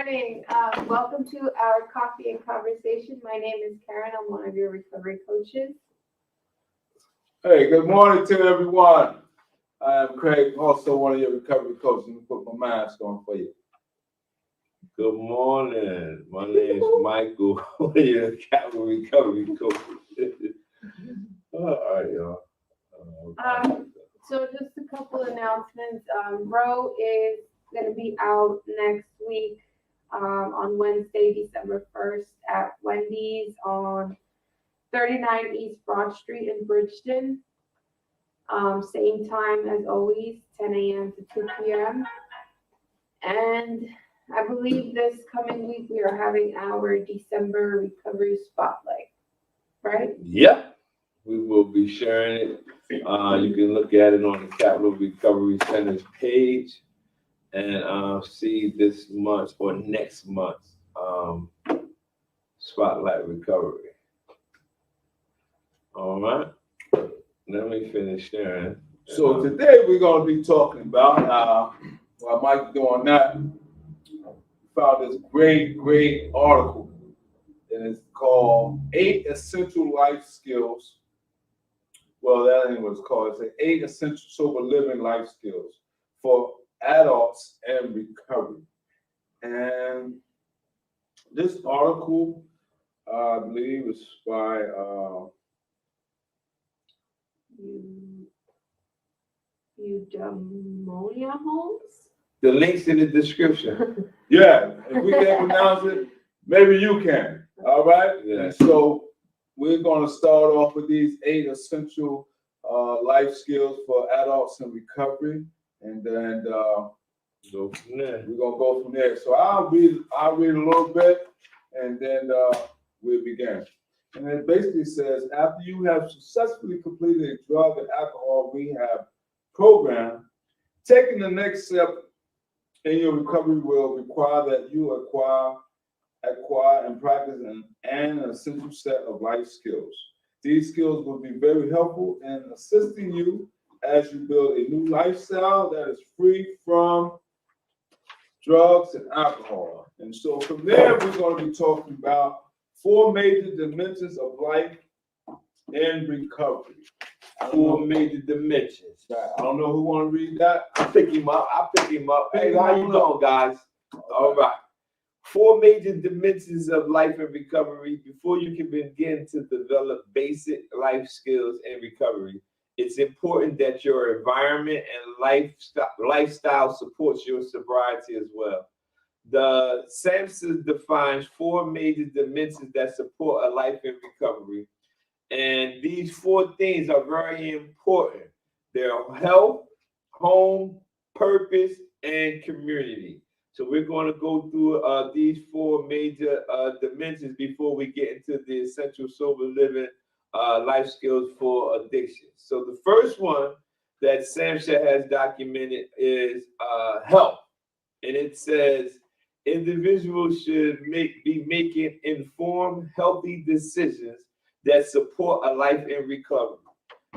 morning. Welcome to our coffee and conversation. My name is Karen. I'm one of your recovery coaches. Hey, good morning to everyone. I'm Craig, also one of your recovery coaches. Let me put my mask on for you. Good morning. My name is Michael, your Capital Recovery Coach. All right, y'all. So just a couple announcements. Ro is going to be out next week on Wednesday, December 1st at Wendy's on 39 East Broad Street in Bridgeton. Same time as always, 10 a.m. to 2 p.m. And I believe this coming week we are having our December recovery spotlight, right? Yep. We will be sharing it. You can look at it on the Capital Recovery Center's page and see this month or next month's Spotlight Recovery. All right. Let me finish sharing. So today we're going to be talking about, while Mike's doing that, we found this great article. And it's called 8 Essential Life Skills. Well, that ain't what it's called. It's 8 Essential Sober Living Life Skills for Adults and Recovery. And this article, I believe, is by Eudaimonia Holmes? The link's in the description. Yeah, if we can't pronounce it, maybe you can. All right? Yeah. And so we're going to start off with these 8 essential life skills for adults in recovery. And then Go from there. we're going to go from there. So I'll read a little bit, and then we'll begin. And it basically says, after you have successfully completed a drug and alcohol rehab program, taking the next step in your recovery will require that you acquire and practice an essential set of life skills. These skills will be very helpful in assisting you as you build a new lifestyle that is free from drugs and alcohol. And so from there, we're going to be talking about 4 major dimensions of life in recovery. 4 major dimensions. I don't know who want to read that. I'll pick him up. Hey, how you doing, guys? All right. 4 major dimensions of life and recovery. Before you can begin to develop basic life skills in recovery, it's important that your environment and lifestyle supports your sobriety as well. The SAMHSA defines 4 major dimensions that support a life in recovery. And these 4 things are very important. They're health, home, purpose, and community. So we're going to go through these 4 major dimensions before we get into the essential sober living life skills for addiction. So the first one that SAMHSA has documented is health. And it says individuals should be making informed, healthy decisions that support a life in recovery.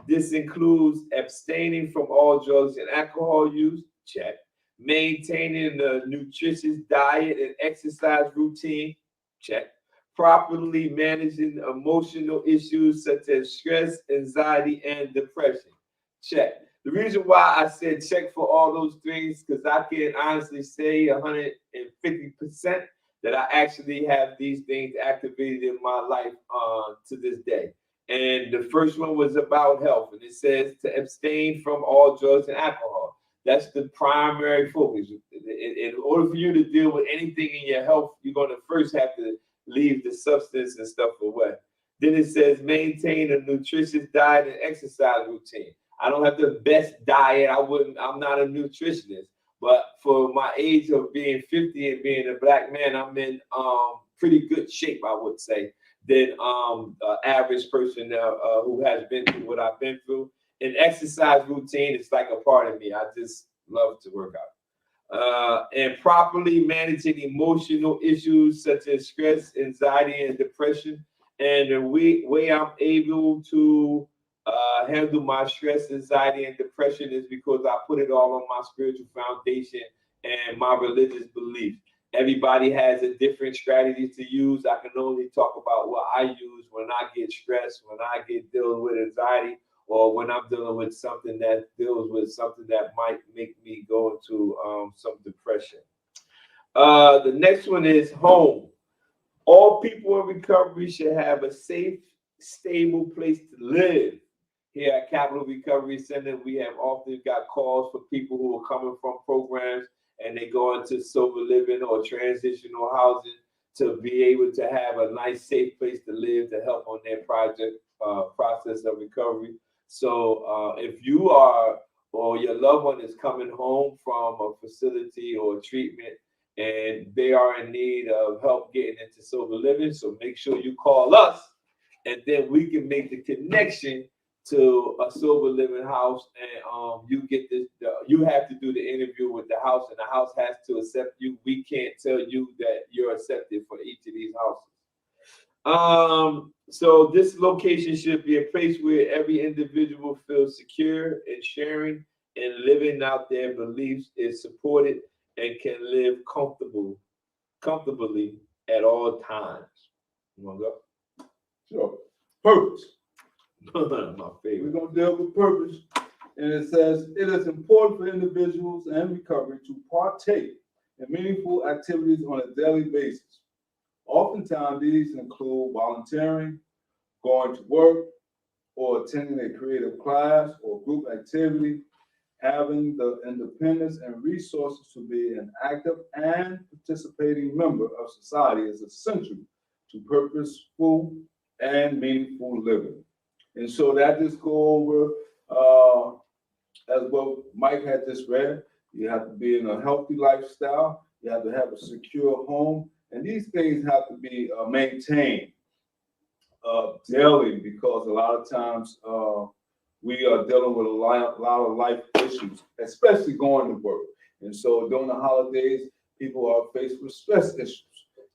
This includes abstaining from all drugs and alcohol use, check. Maintaining a nutritious diet and exercise routine, check. Properly managing emotional issues such as stress, anxiety, and depression, check. The reason why I said check for all those things, because I can honestly say 150% that I actually have these things activated in my life to this day. And the first one was about health, and it says to abstain from all drugs and alcohol. That's the primary focus. In order for you to deal with anything in your health, you're going to first have to leave the substance and stuff away. Then it says maintain a nutritious diet and exercise routine. I don't have the best diet. I'm not a nutritionist. But for my age of being 50 and being a black man, I'm in pretty good shape, I would say, than an average person who has been through what I've been through. An exercise routine is like a part of me. I just love to work out. And properly managing emotional issues such as stress, anxiety, and depression. And the way I'm able to handle my stress, anxiety, and depression is because I put it all on my spiritual foundation and my religious beliefs. Everybody has a different strategy to use. I can only talk about what I use when I get stressed, when I get dealing with anxiety, or when I'm dealing with something that deals with something that might make me go into some depression. The next one is home. All people in recovery should have a safe, stable place to live. Here at Capital Recovery Center, we have often got calls for people who are coming from programs and they go into sober living or transitional housing to be able to have a nice, safe place to live to help on their process of recovery. So if you are or your loved one is coming home from a facility or treatment and they are in need of help getting into sober living, so make sure you call us and then we can make the connection to a sober living house, and you get this. You have to do the interview with the house, and the house has to accept you. We can't tell you that you're accepted for each of these houses. So this location should be a place where every individual feels secure and sharing and living out their beliefs is supported and can live comfortably at all times. You wanna go? Sure. Purpose. My We're favorite. going to deal with purpose. And it says, it is important for individuals and recovery to partake in meaningful activities on a daily basis. Oftentimes, these include volunteering, going to work, or attending a creative class or group activity. Having the independence and resources to be an active and participating member of society is essential to purposeful and meaningful living. And so that just go over as what Mike had just read. You have to be in a healthy lifestyle. You have to have a secure home, and these things have to be maintained daily because a lot of times we are dealing with a lot of life issues, especially going to work. And so during the holidays, people are faced with stress issues,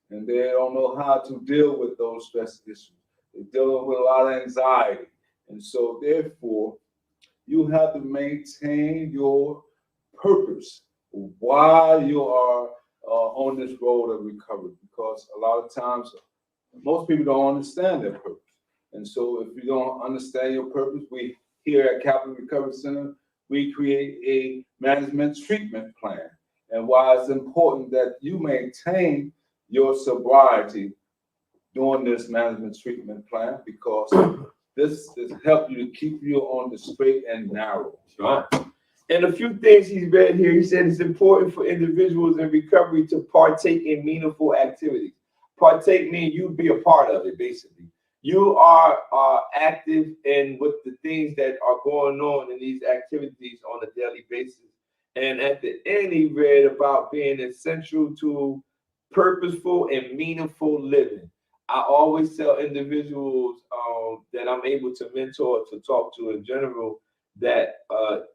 and they don't know how to deal with those stress issues. They're dealing with a lot of anxiety. And so therefore, you have to maintain your purpose while you are on this road of recovery, because a lot of times most people don't understand their purpose. And so if you don't understand your purpose, we here at Capital Recovery Center, we create a management treatment plan. And why it's important that you maintain your sobriety during this management treatment plan, because this help you to keep you on the straight and narrow. Right. And a few things he's read here. He said it's important for individuals in recovery to partake in meaningful activities. Partake means you be a part of it, basically. You are active in with the things that are going on in these activities on a daily basis. And at the end, he read about being essential to purposeful and meaningful living. I always tell individuals that I'm able to mentor, to talk to in general, that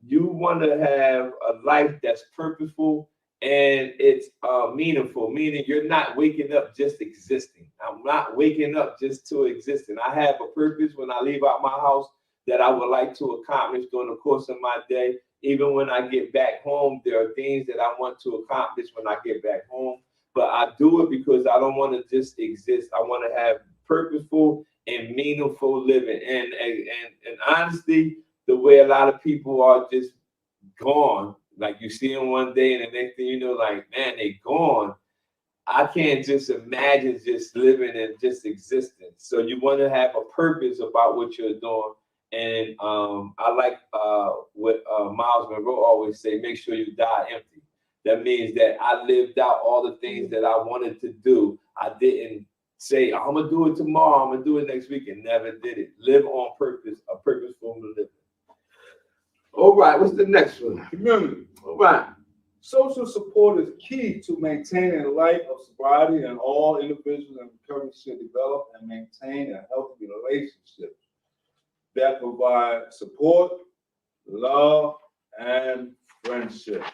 you want to have a life that's purposeful and it's meaningful, meaning you're not waking up just existing. I'm not waking up just to exist. And I have a purpose when I leave out my house that I would like to accomplish during the course of my day. Even when I get back home, there are things that I want to accomplish when I get back home. But I do it because I don't want to just exist. I want to have purposeful and meaningful living. And honestly, the way a lot of people are just gone, like you see them one day and the next thing you know, like, man, they gone. I can't just imagine just living and just existing. So you want to have a purpose about what you're doing. And I like what Miles Monroe always say, make sure you die empty. That means that I lived out all the things that I wanted to do. I didn't say, I'm going to do it tomorrow, I'm going to do it next week, and never did it. Live on purpose, a purposeful living. All right, what's the next one? Community. All right. Social support is key to maintaining a life of sobriety, and all individuals in recovery should develop and maintain a healthy relationship that provide support, love, and friendship.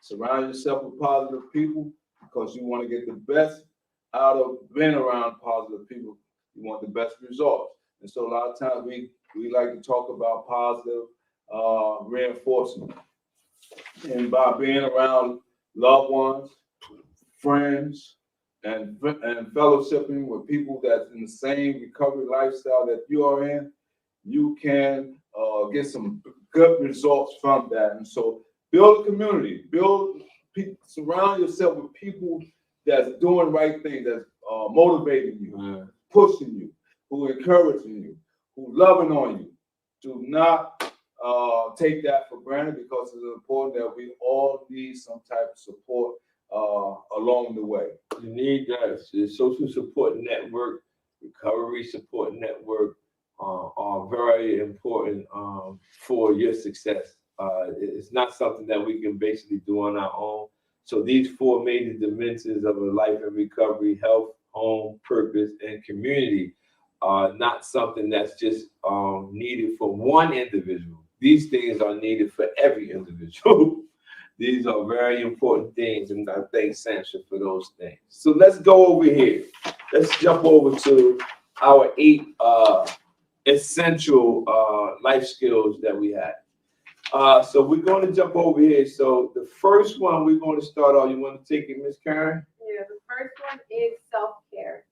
Surround yourself with positive people because you want to get the best out of being around positive people. You want the best results. And so a lot of times we like to talk about positive reinforcement. And by being around loved ones, friends and fellowshipping with people that's in the same recovery lifestyle that you are in, you can get some good results from that. And so build a community, surround yourself with people that's doing right things, that's motivating you, pushing you, who encouraging you, who loving on you. Do not take that for granted, because it's important that we all need some type of support along the way. You need that. The social support network, recovery support network are very important for your success. It's not something that we can basically do on our own. So these four major dimensions of a life in recovery: health, home, purpose, and community, are not something that's just needed for one individual. These things are needed for every individual. These are very important things, and I thank Sancha for those things. So let's go over here. Let's jump over to our 8 essential life skills that we have. So we're going to jump over here. So the first one we're going to start off. You want to take it, Miss Karen? Yeah, the first one is self-care.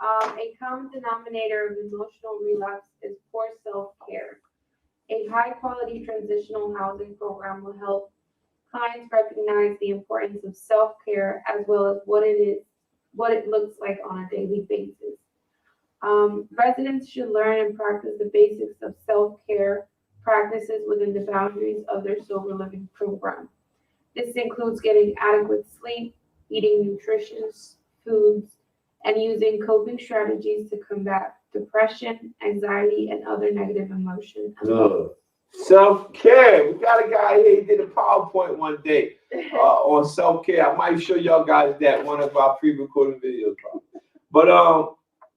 A common denominator of emotional relapse is poor self-care. A high-quality transitional housing program will help clients recognize the importance of self-care, as well as what it looks like on a daily basis. Residents should learn and practice the basics of self-care practices within the boundaries of their sober living program. This includes getting adequate sleep, eating nutritious foods, and using coping strategies to combat depression, anxiety, and other negative emotions. Self-care. We got a guy here, he did a PowerPoint one day on self-care. I might show y'all guys that one of our pre-recorded videos. But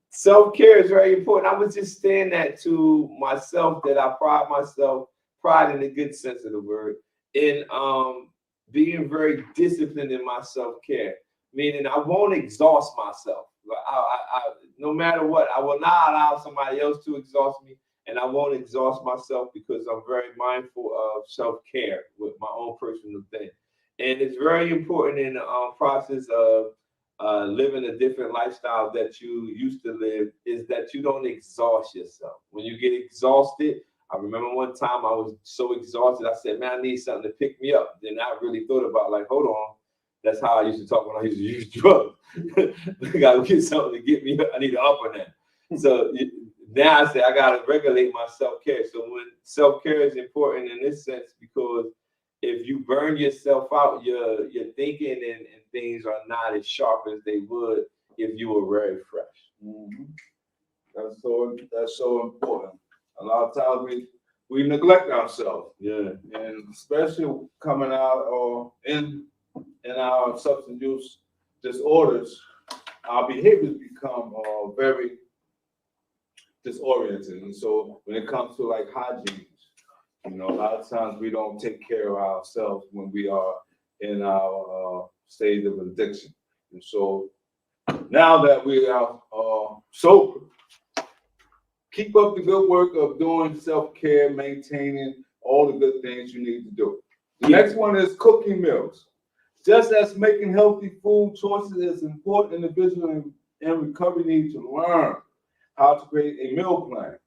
self-care is very important. I was just saying that to myself, that I pride in the good sense of the word, in being very disciplined in my self-care. Meaning I won't exhaust myself. No matter what, I will not allow somebody else to exhaust me, and I won't exhaust myself, because I'm very mindful of self-care with my own personal thing. And it's very important in the process of living a different lifestyle that you used to live, is that you don't exhaust yourself. When you get exhausted, I remember one time I was so exhausted, I said, man, I need something to pick me up. Then I really thought about, like, hold on. That's how I used to talk when I used to use drugs. I got to get something to get me up. I need an up on that. So now I say I got to regulate my self-care. So when self-care is important in this sense, because if you burn yourself out, your thinking and things are not as sharp as they would if you were very fresh. Mm-hmm. That's so important. A lot of times we neglect ourselves. Yeah. And especially coming out or in our substance use disorders, our behaviors become very disoriented. And so when it comes to like hygiene, a lot of times we don't take care of ourselves when we are in our state of addiction. And so now that we are sober, keep up the good work of doing self-care, maintaining all the good things you need to do. The next one is cooking meals. Just as making healthy food choices is important, individuals in recovery need to learn how to create a meal plan,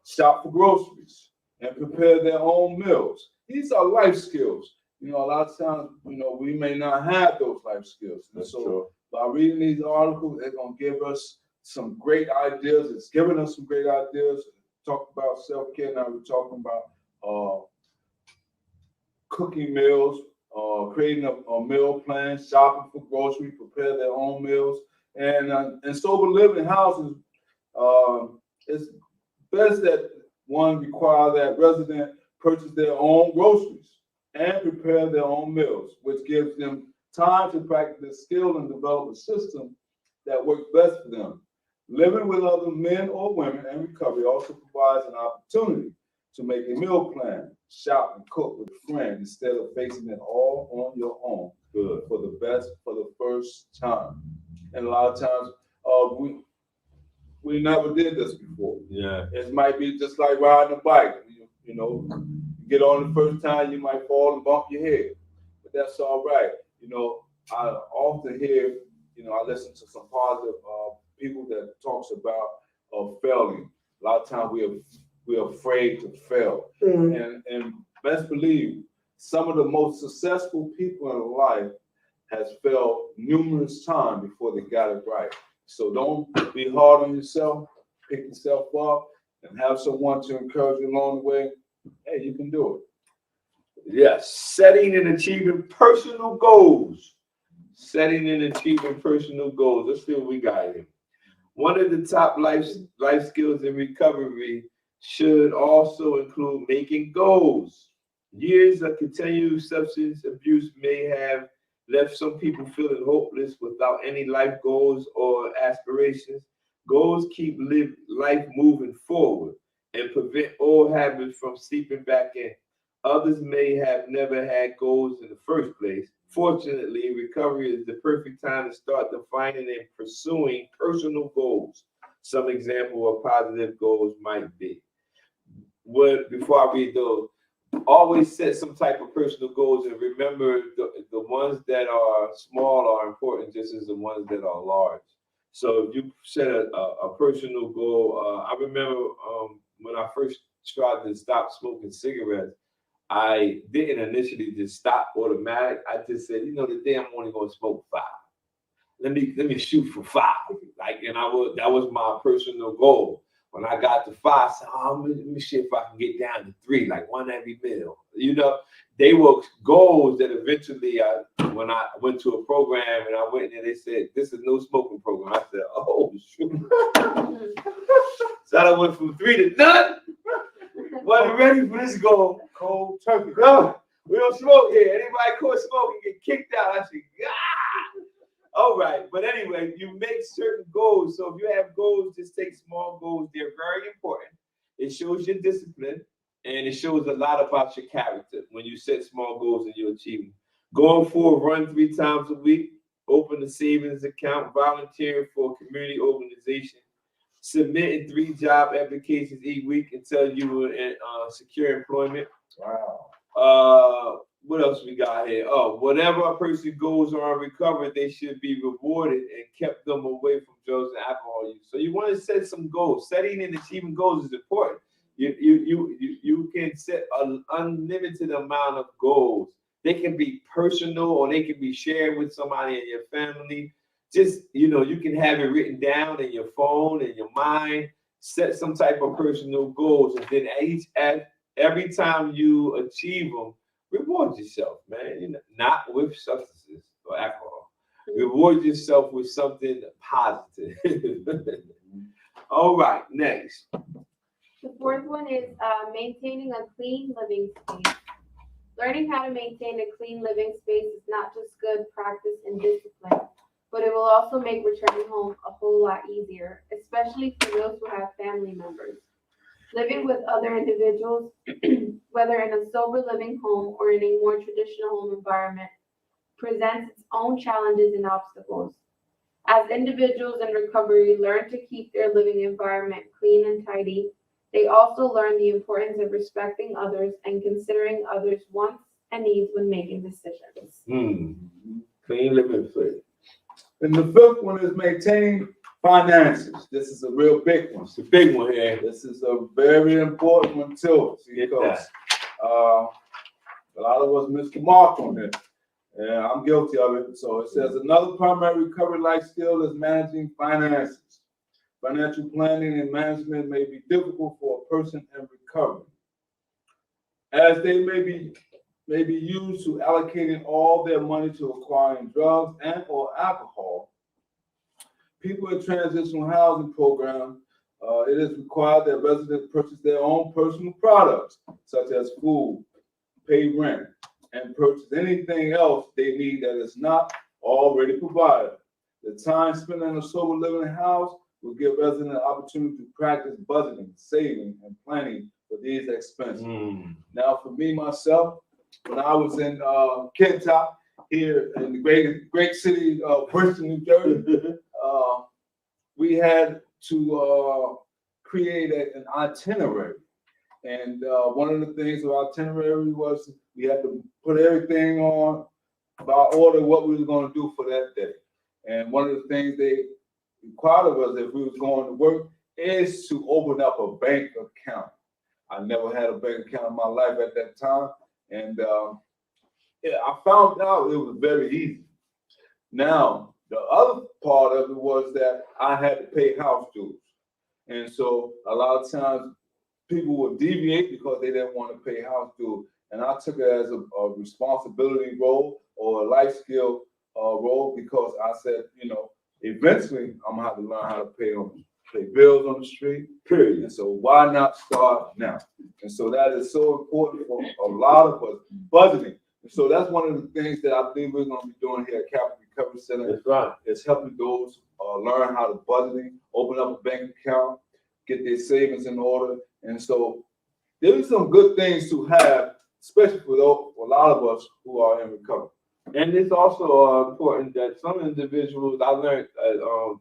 shop for groceries, and prepare their own meals. These are life skills. A lot of times, we may not have those life skills. And so by reading these articles, they're going to give us some great ideas. It's giving us some great ideas. Talk about self-care. Now we're talking about cooking meals, creating a meal plan, shopping for groceries, prepare their own meals. And in sober living houses, it's best that one require that resident purchase their own groceries and prepare their own meals, which gives them time to practice the skill and develop a system that works best for them. Living with other men or women in recovery also provides an opportunity to make a meal plan, shop and cook with a friend instead of facing it all on your own. Good. For the best, for the first time. And a lot of times, we never did this before. Yeah. It might be just like riding a bike. You get on the first time, you might fall and bump your head, but that's all right. I often hear, I listen to some positive people that talks about failing. A lot of times we're afraid to fail, and best believe some of the most successful people in life has failed numerous times before they got it right. So don't be hard on yourself. Pick yourself up and have someone to encourage you along the way. Hey, you can do it. Yes, setting and achieving personal goals. Setting and achieving personal goals. Let's see what we got here. One of the top life skills in recovery should also include making goals. Years of continued substance abuse may have left some people feeling hopeless without any life goals or aspirations. Goals keep life moving forward and prevent old habits from seeping back in. Others may have never had goals in the first place. Fortunately, recovery is the perfect time to start defining and pursuing personal goals. Some example of positive goals might be. Before I read those, always set some type of personal goals and remember the ones that are small are important just as the ones that are large. So if you set a personal goal, I remember when I first started to stop smoking cigarettes, I didn't initially just stop automatic. I just said, today I'm only gonna smoke 5. Let me shoot for 5. That was my personal goal. When I got to 5, I said, let me see if I can get down to 3, like 1 every meal. They were goals that eventually when I went to a program and I went and they said, this is no smoking program. I said, oh shoot. So I went from 3 to none. Wasn't ready for this goal. Cold turkey. No, we don't smoke here. Anybody caught smoking get kicked out. I said, God. All right. But anyway, you make certain goals. So if you have goals, just take small goals. They're very important. It shows your discipline and it shows a lot about your character when you set small goals and you achieve them. Going for a run 3 times a week, open a savings account, volunteering for a community organization, submitting 3 job applications each week until you were in secure employment. Wow. What else we got here? Oh, whatever a person goes on recovery, they should be rewarded and kept them away from drugs and alcohol use. So you want to set some goals. Setting and achieving goals is important. You can set an unlimited amount of goals. They can be personal or they can be shared with somebody in your family. Just, you can have it written down in your phone, in your mind, set some type of personal goals. And then every time you achieve them, reward yourself, man. Not with substances or alcohol. Reward yourself with something positive. All right, next. The 4th one is maintaining a clean living space. Learning how to maintain a clean living space is not just good practice and discipline, but it will also make returning home a whole lot easier, especially for those who have family members. Living with other individuals, whether in a sober living home or in a more traditional home environment, presents its own challenges and obstacles. As individuals in recovery learn to keep their living environment clean and tidy, they also learn the importance of respecting others and considering others' wants and needs when making decisions. Clean living space. And the 5th one is maintaining finances. This is a real big one. It's a big one here. This is a very important one too, because a lot of us miss the mark on this. And I'm guilty of it. So it says another primary recovery life skill is managing finances. Financial planning and management may be difficult for a person in recovery, as they may be used to allocating all their money to acquiring drugs and or alcohol. People in transitional housing programs, it is required that residents purchase their own personal products, such as food, pay rent, and purchase anything else they need that is not already provided. The time spent in a sober living house will give residents an opportunity to practice budgeting, saving, and planning for these expenses. Now, for me, myself, when I was in Kentucky, here in the great city of Princeton, New Jersey, we had to create an itinerary. And one of the things of our itinerary was we had to put everything on by order what we was gonna do for that day. And one of the things they required of us if we was going to work is to open up a bank account. I never had a bank account in my life at that time, and yeah, I found out it was very easy. Now, the other part of it was that I had to pay house dues. And so a lot of times people would deviate because they didn't want to pay house dues. And I took it as a responsibility role or a life skill role because I said, you know, eventually I'm gonna have to learn how to pay bills on the street, period. And so why not start now? And so that is so important for a lot of us, budgeting. And so that's one of the things that I think we're going to be doing here at Capital Recovery Center. That's right. Is helping those learn how to budgeting, open up a bank account, get their savings in order. And so there's some good things to have, especially for a lot of us who are in recovery. And it's also important that some individuals, I learned,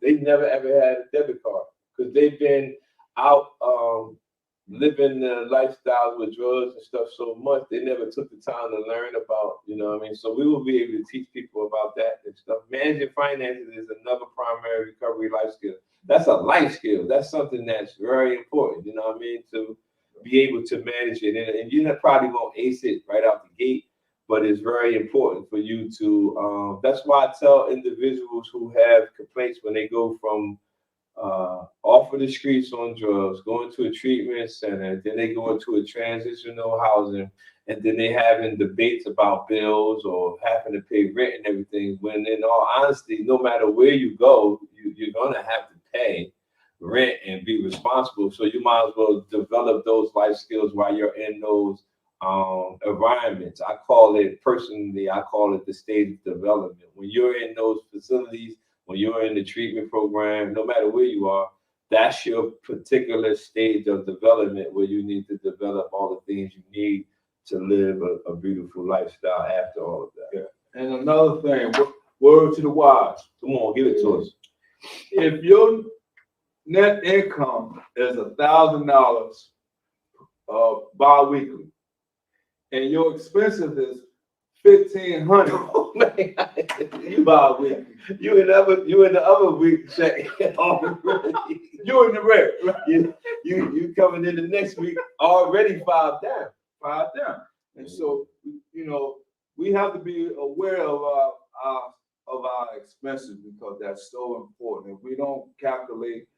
they never ever had a debit card because they've been out living the lifestyle with drugs and stuff so much, they never took the time to learn about, you know what I mean? So we will be able to teach people about that and stuff. Managing finances is another primary recovery life skill. That's a life skill. That's something that's very important, you know what I mean? To be able to manage it. And you probably won't ace it right out the gate, but it's very important for you to, that's why I tell individuals who have complaints when they go from off of the streets on drugs, going to a treatment center, then they go into a transitional housing, and then they having debates about bills or having to pay rent and everything. When in all honesty, no matter where you go, you're gonna have to pay rent and be responsible. So you might as well develop those life skills while you're in those environments. I call it the stage of development. When you're in those facilities, when you're in the treatment program, no matter where you are, that's your particular stage of development where you need to develop all the things you need to live a beautiful lifestyle after all of that. Yeah. And another thing, word to the wise. Come on, give it to us. If your net income is $1,000 bi-weekly, and your expenses is $1,500 Oh, man. bi-weekly, You in the other week check. you're in the red. Right? You coming in the next week already 5 down. 5 down. And so, you know, we have to be aware of our expenses because that's so important. If we don't calculate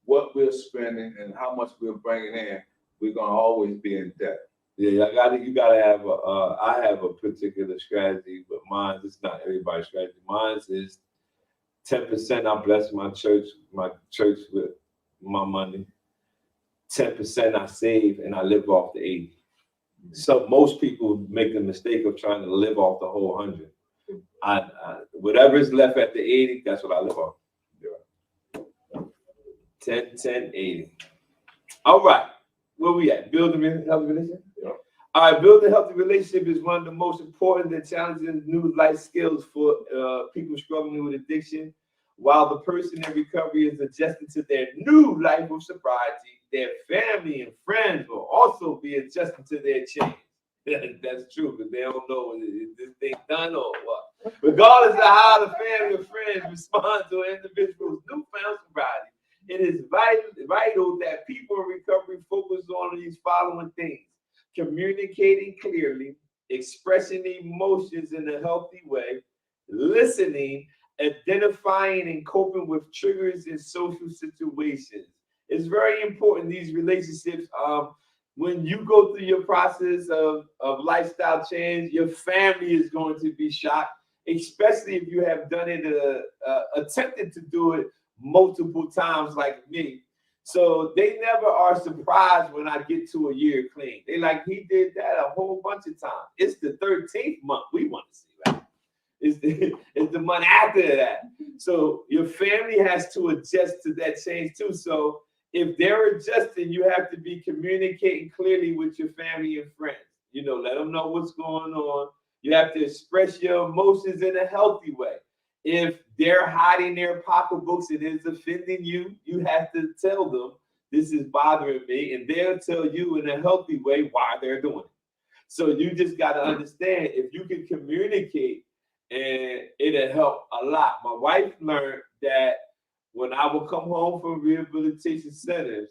what we're spending and how much we're bringing in, we're gonna always be in debt. Yeah, you gotta have I have a particular strategy, but mine is not everybody's strategy. Mine is 10% I bless my church with my money. 10% I save and I live off the 80. So most people make the mistake of trying to live off the whole 100. I whatever is left at the 80, that's what I live off. 10, 10, 80. All right, where we at? Building a healthy relationship? Yeah. All right, building a healthy relationship is one of the most important and challenging new life skills for people struggling with addiction. While the person in recovery is adjusting to their new life of sobriety, their family and friends will also be adjusting to their change. That's true, because they don't know is this thing done or what. Regardless of how the family or friends respond to an individual's newfound sobriety, it is vital that people in recovery focus on these following things: communicating clearly, expressing emotions in a healthy way, listening, identifying and coping with triggers in social situations. It's very important, these relationships. When you go through your process of lifestyle change, your family is going to be shocked, especially if you have done it, attempted to do it multiple times like me. So they never are surprised when I get to a year clean. They like, he did that a whole bunch of times. It's the 13th month we want to see, right? It's the month after that. So your family has to adjust to that change too. So if they're adjusting, you have to be communicating clearly with your family and friends. You know, let them know what's going on. You have to express your emotions in a healthy way. If they're hiding their pocketbooks and it's offending you, you have to tell them, this is bothering me, and they'll tell you in a healthy way why they're doing it. So you just got to understand, if you can communicate and it'll help a lot. My wife learned that when I would come home from rehabilitation centers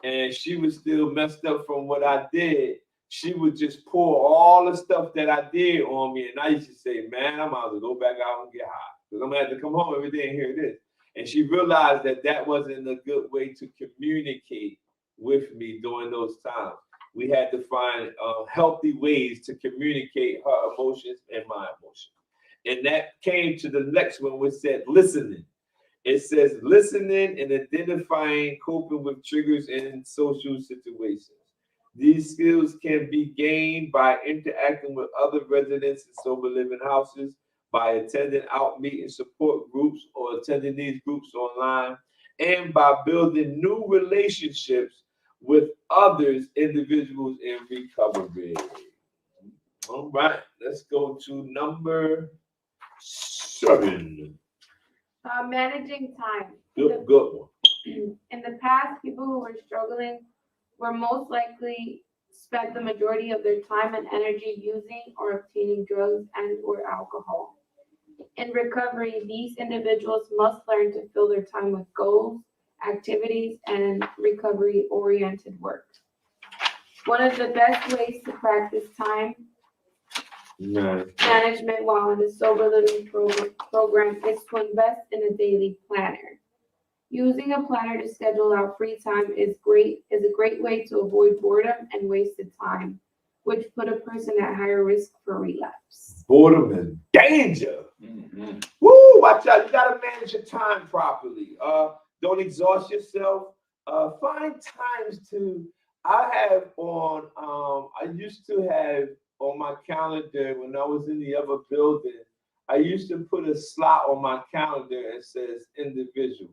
and she was still messed up from what I did, she would just pour all the stuff that I did on me. And I used to say, man, I'm about to go back out and get high because I'm going to have to come home every day and hear this. And she realized that that wasn't a good way to communicate with me during those times. We had to find healthy ways to communicate her emotions and my emotions. And that came to the next one, which said listening. It says listening and identifying coping with triggers in social situations. These skills can be gained by interacting with other residents in sober living houses, by attending outreach and support groups or attending these groups online, and by building new relationships with others, individuals in recovery. All right, let's go to number 7. Managing time. Good one. In the past, people who were struggling were most likely spent the majority of their time and energy using or obtaining drugs and or alcohol. In recovery, these individuals must learn to fill their time with goals, activities, and recovery-oriented work. One of the best ways to practice time management while in the sober living program is to invest in a daily planner. Using a planner to schedule out free time is a great way to avoid boredom and wasted time, which put a person at higher risk for relapse. Boredom is danger. Mhm. Woo! Watch out. You gotta manage your time properly. Don't exhaust yourself. Find times to. I have on. I used to have on my calendar when I was in the other building. I used to put a slot on my calendar and says individual.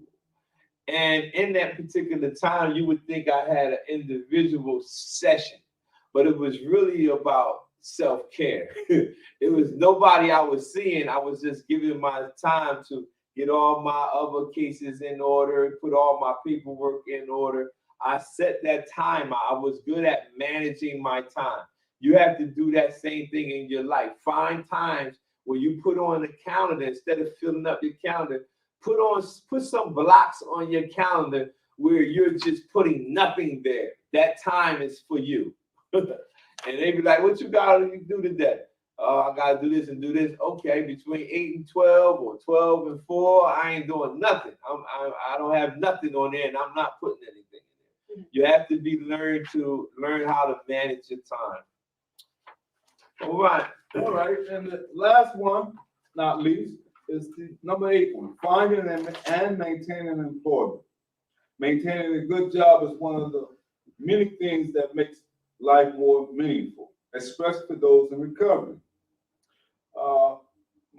And in that particular time, you would think I had an individual session, but it was really about self-care. It was nobody I was seeing. I was just giving my time to get all my other cases in order, put all my paperwork in order. I set that time. I was good at managing my time. You have to do that same thing in your life. Find times where you put on the calendar instead of filling up your calendar. Put some blocks on your calendar where you're just putting nothing there. That time is for you. And they be like, what you gotta do today? I gotta do this and do this. Okay, between 8 and 12 or 12 and 4, I ain't doing nothing. I don't have nothing on there and I'm not putting anything in there. You have to learn how to manage your time. All right. All right, and the last one, not least, is the number 8 one, finding and maintaining employment. Maintaining a good job is one of the many things that makes life more meaningful, especially for those in recovery.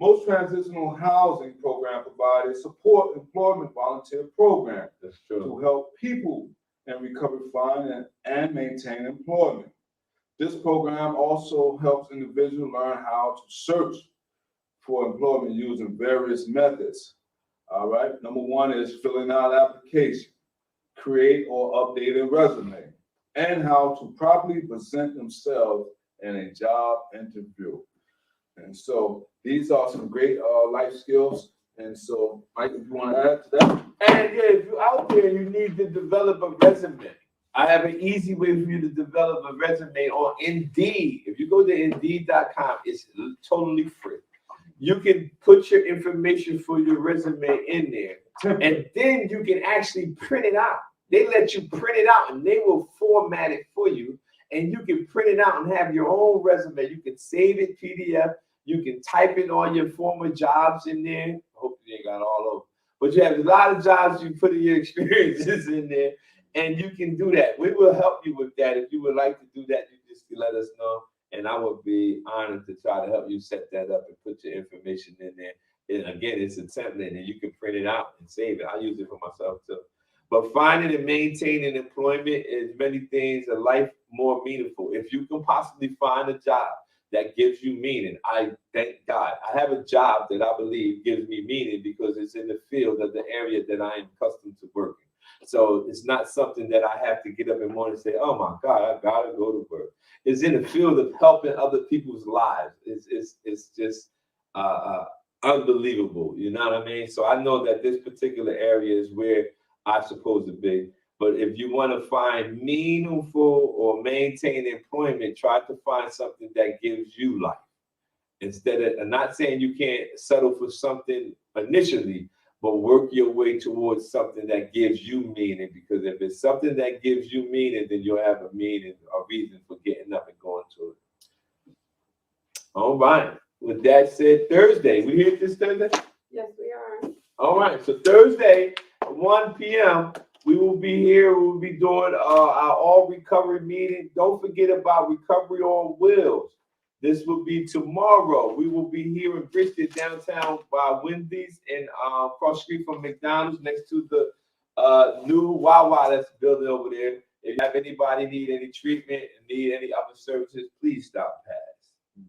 Most transitional housing program providers support employment volunteer programs That's true. to help people in recovery find and maintain employment. This program also helps individuals learn how to search for employment using various methods. All right, number 1 is filling out application, create or update a resume, and how to properly present themselves in a job interview. And so these are some great life skills. And so, Mike, if you want to add to that. And yeah, if you're out there, you need to develop a resume. I have an easy way for you to develop a resume on Indeed. If you go to Indeed.com, it's totally free. You can put your information for your resume in there, and then you can actually print it out. They let you print it out, and they will format it for you, and you can print it out and have your own resume. You can save it PDF. You can type in all your former jobs in there. I hope you ain't got all of them, but you have a lot of jobs you put in your experiences in there. And you can do that. We will help you with that. If you would like to do that, you just let us know. And I would be honored to try to help you set that up and put your information in there. And again, it's a template and you can print it out and save it. I use it for myself too. But finding and maintaining employment is many things in life more meaningful. If you can possibly find a job that gives you meaning, I thank God. I have a job that I believe gives me meaning because it's in the field of the area that I am accustomed to working. So it's not something that I have to get up in the morning and say, oh my God, I gotta go to work. It's in the field of helping other people's lives. It's just, unbelievable. You know what I mean? So I know that this particular area is where I'm supposed to be. But if you want to find meaningful or maintain employment, try to find something that gives you life. Instead of, I'm not saying you can't settle for something initially, but work your way towards something that gives you meaning. Because if it's something that gives you meaning, then you'll have a meaning, a reason for getting up and going to it. All right. With that said, Thursday, we here this Thursday? Yes, we are. All right. So Thursday, 1 p.m., we will be here. We will be doing our all recovery meeting. Don't forget about Recovery on Wheels. This will be tomorrow. We will be here in Bristol, downtown by Wendy's and across the street from McDonald's, next to the new Wawa that's building over there. If you have anybody need any treatment and need any other services, please stop past.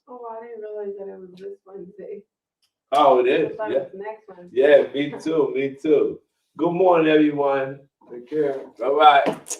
Oh, I didn't realize that it was this Wednesday. Oh, it I is. thought Yeah. it was next Wednesday. Yeah, me too. Me too. Good morning, everyone. Take care. All right.